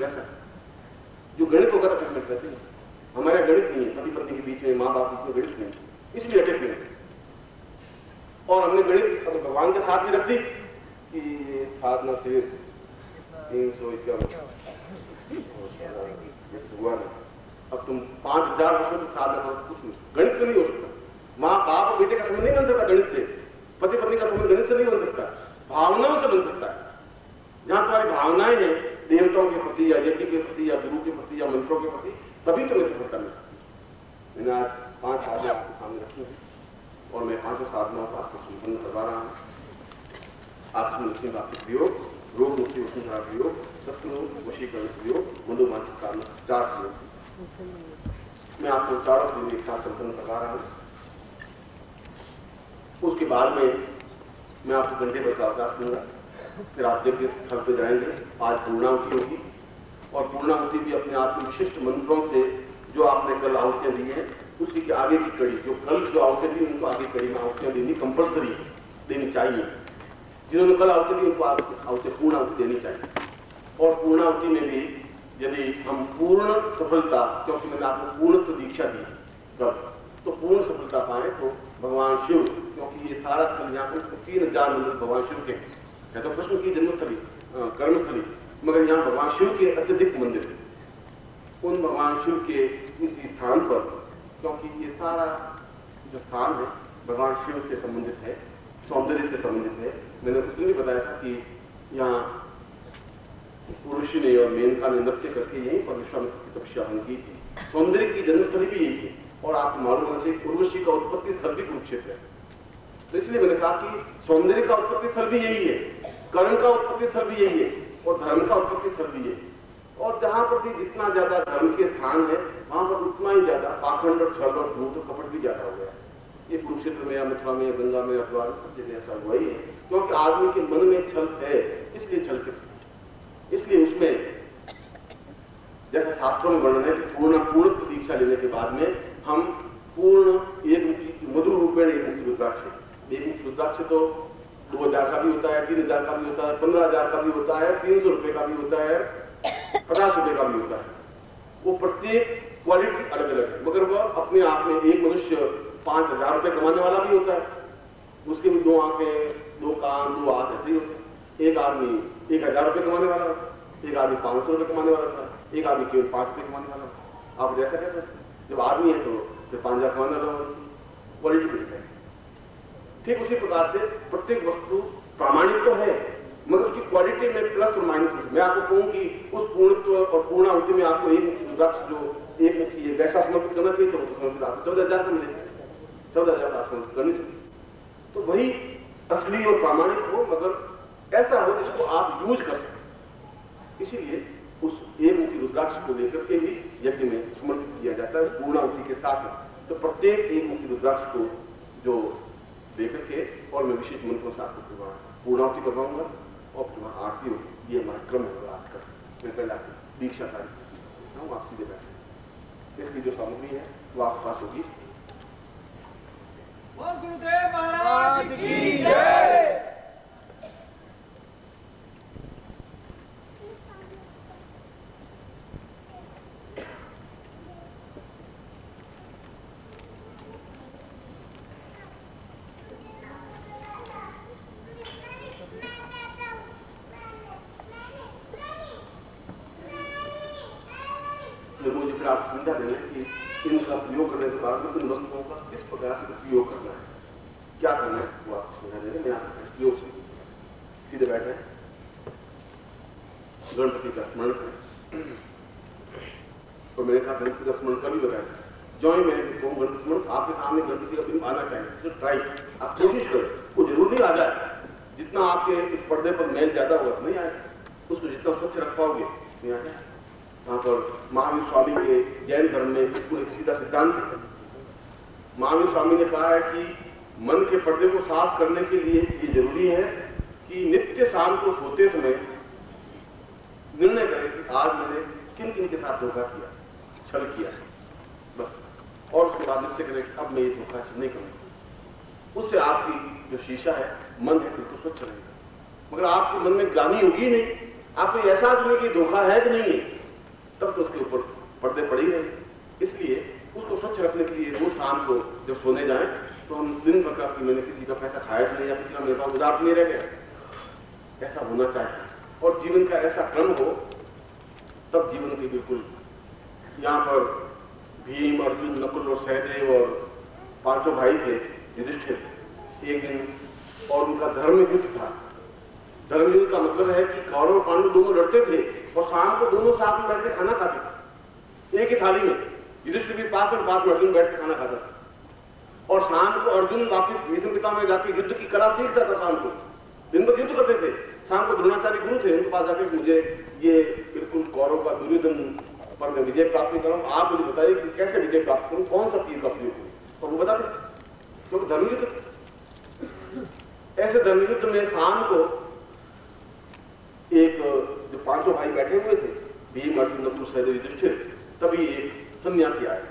वैसा जो गणित होगा अटैचमेंट वैसे ही। हमारे यहाँ गणित नहीं है, पति पत्नी के बीच में, माँ बाप के बीच में गणित नहीं, इसलिए अटैचमेंट। और हमने गणित भगवान के साथ भी रख दी कि साधना से 351 हुआ नहीं, अब तुम 5000 वर्षों की साधना करो, कुछ नहीं, गणित तो नहीं हो सकता। माँ बाप और बेटे का संबंध नहीं बन सकता गणित से, पति पत्नी का संबंध गणित से नहीं बन सकता, भावनाओं से बन सकता है। जहां तुम्हारी भावनाएं हैं देवताओं के प्रति या यज्ञ के प्रति या गुरु के प्रति या मंत्रों के प्रति, तभी तुम्हें सफलता मिल सकती है। मैंने आज 5 साधना आपके सामने रखी है और मैं 5 साधनाओं को आपको संपन्न करवा रहा हूँ। आप लक्ष्मी बाप के प्रयोग, रोग मुक्ति वसुंधरा प्रयोग, शत्रु वशीकरण प्रयोग, मनोवांछित कारण 4 प्रयोग मैं आपको चारों प्रयोग एक साथ संपन्न करवा रहा हूँ। उसके बाद में मैं आपको घंटे पर अवकाश दूंगा, फिर आप यज्ञ स्थल पर जाएंगे। आज पूर्णाहुति होगी और पूर्णाहुति भी अपने आप में विशिष्ट मंत्रों से जो आपने कल आहुतियां दी हैं उसी के आगे की कड़ी, जो कल जो आहुतियां दी उनको आगे कड़ी में आहुतियां देनी कंपलसरी देनी चाहिए। जिन्होंने कल आहुति दी उनको आहुति पूर्ण आहुति देनी चाहिए। और पूर्णाहुति में भी यदि हम पूर्ण सफलता, क्योंकि मैंने आपको पूर्णत्व दीक्षा दी कल, तो पूर्ण सफलता पाए तो भगवान शिव, क्योंकि ये सारा स्थल यहाँ पर 3000 मंदिर भगवान शिव के है, तो कृष्ण की जन्मस्थली कर्मस्थली, मगर यहाँ भगवान शिव के अत्यधिक मंदिर है। उन भगवान शिव के इस स्थान पर, क्योंकि ये सारा जो स्थान है भगवान शिव से संबंधित है, सौंदर्य से संबंधित है। मैंने उस दिन भी बताया था कि यहाँ उर्वशी ने और मेनका ने नृत्य करके यहीं पर विश्वामित्र की तपस्या की थी। सौंदर्य की जन्मस्थली भी यही थी और आपको मालूम होना चाहिए उर्वशी का उत्पत्ति स्थल भी कुरुक्षेत्र है। तो इसलिए मैंने कहा कि सौंदर्य का उत्पत्ति स्थल भी यही है, कर्म का उत्पत्ति स्थल भी यही है और धर्म का उत्पत्ति स्थल भी यही है। और जहां पर भी जितना ज्यादा धर्म के स्थान है वहां पर उतना ही ज्यादा पाखंड और छल और झूठ और कपट भी ज्यादा हो गया। ये कुरुक्षेत्र में या मथुरा में या गंगा में अथवा सब जगह ऐसा हुआ ही है, क्योंकि आदमी के मन में छल है, इसलिए छल के, इसलिए उसमें जैसा शास्त्रों में वर्णन है कि पूर्ण दीक्षा लेने के बाद में हम पूर्ण एक मुखी मधुर रूपेण एक मुखी रुद्राक्ष, एक मुखी रुद्राक्ष तो 2000 का भी होता है, 3000 का भी होता है, 15000 का भी होता है, 300 रुपए का भी होता है, 50 रुपए का भी होता है। वो प्रत्येक क्वालिटी अलग अलग है, मगर वह अपने आप में एक मनुष्य 5000 रुपए कमाने वाला भी होता है, उसके भी 2 आंखें, 2 कान, 2 हाथ ऐसे ही होते हैं। एक आदमी 1000 रुपए कमाने वाला होता है, एक आदमी 500 रुपए कमाने वाला होता है, एक आदमी केवल 5 रुपए कमाने वाला होता है। आप जैसा कह सकते हैं, जब आदमी है तो फिर 5000 कमाने वाला होता है, क्वालिटी मिलता है। ठीक उसी प्रकार से प्रत्येक वस्तु प्रामाणिक तो है, मगर उसकी क्वालिटी में प्लस और माइनस है। मैं आपको कहूं कि उस पूर्णत्व और पूर्णाहुति में आपको एक मुखी रुद्राक्ष जो एक मुखी है वैसा समर्पित करना चाहिए, तो वो समर्पित आपको 14000 का मिलेगा, 14000 आप समर्पित कर नहीं सकते। तो वही असली और प्रामाणिक हो, मगर ऐसा हो जिसको आप यूज कर सकें। इसीलिए उस एक मुखी रुद्राक्ष को लेकर के ही यज्ञ में समर्पित किया जाता है, उस पूर्णाहुति के साथ। तो प्रत्येक एक मुखी रुद्राक्ष को जो लेकर के और मैं विशेष मंत्रों से आपको पूर्णाहुति करवाऊंगा और तुम्हारा आरती होगी। ये हमारा क्रम होगा आज का। मैं पहले आपको दीक्षा कार्य आप सीधे बैठे, इसकी जो सामग्री है वो आपके पास होगी। गुरुदेव महाराज की जय। आप समझा देना कि इनका प्रयोग करने के बाद में इन वस्तुओं का किस प्रकार से प्रयोग करना है, क्या करना है, वो आप समझा देंगे। मैं आपको प्रयोग से सीधे बैठे गणपति का स्मरण करें। तो मैंने कहा गणपति का स्मरण कभी बताया, जो ही मैंने गणपति स्मरण आपके सामने गणपति का बिंब आना चाहिए, तो ट्राई आप कोशिश करें, वो जरूर नहीं आ जाए। जितना आपके उस पर्दे पर मैल ज्यादा होगा तो नहीं आएगा, उसको जितना स्वच्छ रख पाओगे नहीं आ जाए। वहां पर महावीर स्वामी के जैन धर्म में बिल्कुल एक सीधा सिद्धांत है। महावीर स्वामी ने कहा है कि मन के पर्दे को साफ करने के लिए ये जरूरी है कि नित्य शाम को सोते समय निर्णय करें कि आज मैंने किन किन के साथ धोखा किया, छल किया, बस। और उसके बाद निश्चय करें कि अब मैं ये धोखा नहीं करूंगा। उससे आपकी जो शीशा है, मन है, बिल्कुल स्वच्छ रहेगा। मगर आपके मन में ग्लानि होगी नहीं, आपको ये एहसास नहीं कि धोखा है कि नहीं है, तब तो उसके ऊपर पर्दे पड़े ही रहेंगे। इसलिए उसको स्वच्छ रखने के लिए रोज शाम को जब सोने जाएं तो हम दिन भर का कि मैंने किसी का पैसा खाया नहीं या किसी का मेरे पास उधार नहीं रह गया, ऐसा होना चाहिए। और जीवन का ऐसा क्रम हो, तब जीवन के बिल्कुल यहाँ पर भीम, अर्जुन, नकुल और सहदेव और पांचों भाई थे युधिष्ठिर एक दिन, और उनका धर्म युद्ध था। धर्म युद्ध का मतलब है कि कौरव और पांडव दोनों लड़ते थे और शाम को दोनों साथ में बैठ के खाना खाते थे, एक ही थाली में। युधिष्ठिर भी पास में अर्जुन बैठ के खाना खाता था, और शाम को अर्जुन वापिस भीष्म पितामह में जाके युद्ध की कला सीखता था। शाम को दिन भर युद्ध करते थे, शाम को द्रोणाचार्य गुरु थे, उनके पास जाके मुझे ये बिल्कुल कौरव का दुर्योधन पर मैं विजय प्राप्त नहीं करूँ, आप मुझे बताइए कि कैसे विजय प्राप्त करूँ, कौन सा तीर का प्रयोग करूँ, और वो बताते क्योंकि धर्मयुद्ध थे। ऐसे धर्मयुद्ध में शाम को एक जो पांचों भाई बैठे हुए थे, भीम, अर्जुन, नकुल, सहदेव, युधिष्ठिर, तभी एक सन्यासी आया।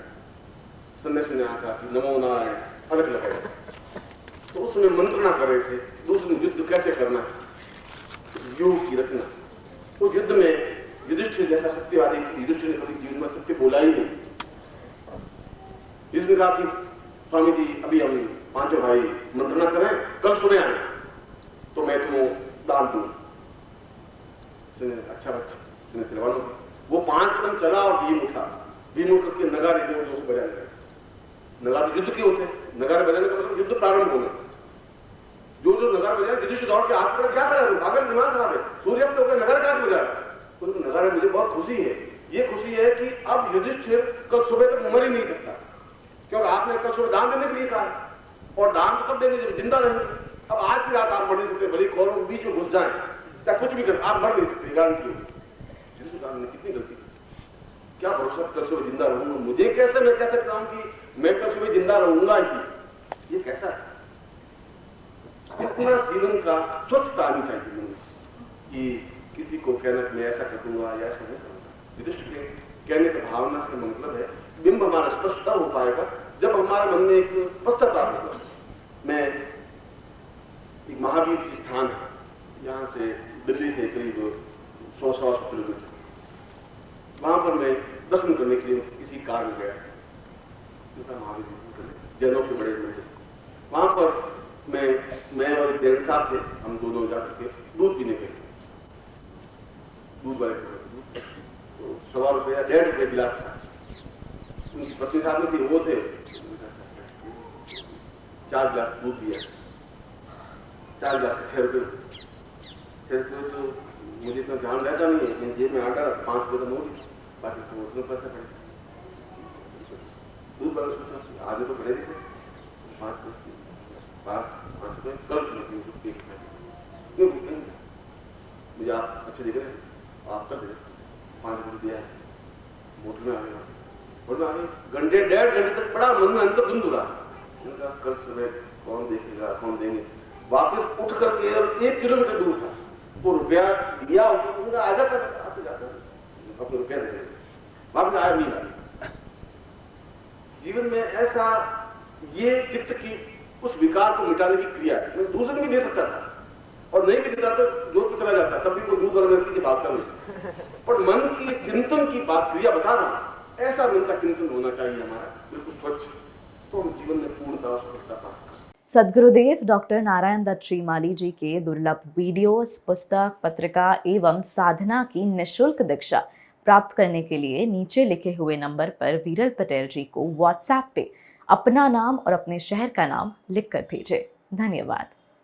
सन्यासी ने आकर कि नमो नारायण फलक लगाया, तो उसमें मंत्रणा कर रहे थे दूसरे युद्ध कैसे करना है, युग की रचना। उस युद्ध में युधिष्ठिर जैसा सत्यवादी, युधिष्ठिर ने कभी जीवन में सत्य बोला ही नहीं। युधिष्ठिर ने कहा कि स्वामी जी अभी हम पांचों भाई मंत्रणा करें, कल सुबह आए तो मैं तुम्हें दान दूं। अच्छा बच्चा सिलवा लो। वो 5 कदम चला और भीम उठा, भीम उठ करके नगारे जोर जोर से बजाने लगे। नगारे युद्ध के होते हैं, नगारे बजाने का मतलब युद्ध प्रारंभ होना। जो जो नगारे बजाए, युधिष्ठिर दौड़ के हाथ पकड़ा, क्या कर रहा है, पागल दिमाग खराब है, सूर्यास्त हो गया, नगारे कहां से बजा रहा है? तो नगारे मुझे बहुत खुशी है, ये खुशी है कि अब युधिष्ठिर कल सुबह तक मर ही नहीं सकता, क्योंकि आपने कल सुबह दान देने के लिए कहा है, और दान तो तब देंगे जब जिंदा रहेंगे। अब आज की रात आप मर नहीं सकते, भले कौरव के बीच में घुस जाए, चाहे कुछ भी कर, आप मर नहीं सकते, गारंटी होगी। कितनी गलती, क्या भरोसा कल सुबह जिंदा रहूंगा, मुझे कैसे, मैं कह सकता हूं कि मैं कल सुबह जिंदा रहूंगा ही, ये कैसा है? इतना जीवन का स्वच्छता आनी चाहिए जीवन में कि किसी को कहना कि मैं ऐसा कर दूंगा या ऐसा नहीं करूंगा। युधिष्ठिर के कहने की भावना से मतलब है बिंब हमारा स्पष्ट तब हो पाएगा जब हमारे मन में एक पश्चाताप होगा। मैं एक महावीर जी स्थान है, यहाँ से दिल्ली से करीब 100-125 किलोमीटर, वहां पर मैं दर्शन करने के लिए किसी कार में गया, महावीर जी जैनों के बड़े बड़े, वहां पर मैं और एक जैन साहब थे, हम दोनों जाकर के दूध पीने गए, दूध वाले तो ₹1.25 ₹1.5 गिलास था। उनकी पत्नी साहब में थी, वो थे, 4 गिलास दूध दिया, 4 गिलास के ₹6 तो मुझे इतना ध्यान रहता नहीं है, मैं जेब में आटा ₹5 का नोट, बाकी सब उसमें पैसा पड़े। दूध वाले सोचा आधे तो पड़े थे, 5 रुपए कल मुझे आप अच्छे दिख रहे हैं, आप कर दे, 5 रुपये दिया है, मोटर में आ गया, मोटर में आ गए, घंटे 1.5 घंटे तक पड़ा, मन में अंतर धुंध रहा, उनका कल सुबह कौन देखेगा, कौन देंगे। वापस उठ करके 1 किलोमीटर दूर था, वो रुपया दिया, उनका आ जाता आते जाता अपने रुपया दे रहे, वापस आया नहीं आया। जीवन में ऐसा ये चित्त की उस विकार को मिटाने की क्रिया है। मैं दूसरे भी दे सकता था और नहीं भी देता तो जोर पे चला जाता, तब भी कोई दूध वाला मेरे पीछे भागता नहीं, पर मन की चिंतन की बात क्रिया बता रहा हूं, ऐसा मन का चिंतन होना चाहिए हमारा बिल्कुल स्वच्छ, तो हम जीवन में पूर्णता सफलता प्राप्त कर सकते। सद्गुरुदेव डॉक्टर नारायण दत्त श्रीमाली जी के दुर्लभ वीडियोस, पुस्तक, पत्रिका एवं साधना की निःशुल्क दीक्षा प्राप्त करने के लिए नीचे लिखे हुए नंबर पर वीरल पटेल जी को व्हाट्सएप पे अपना नाम और अपने शहर का नाम लिखकर भेजें। धन्यवाद।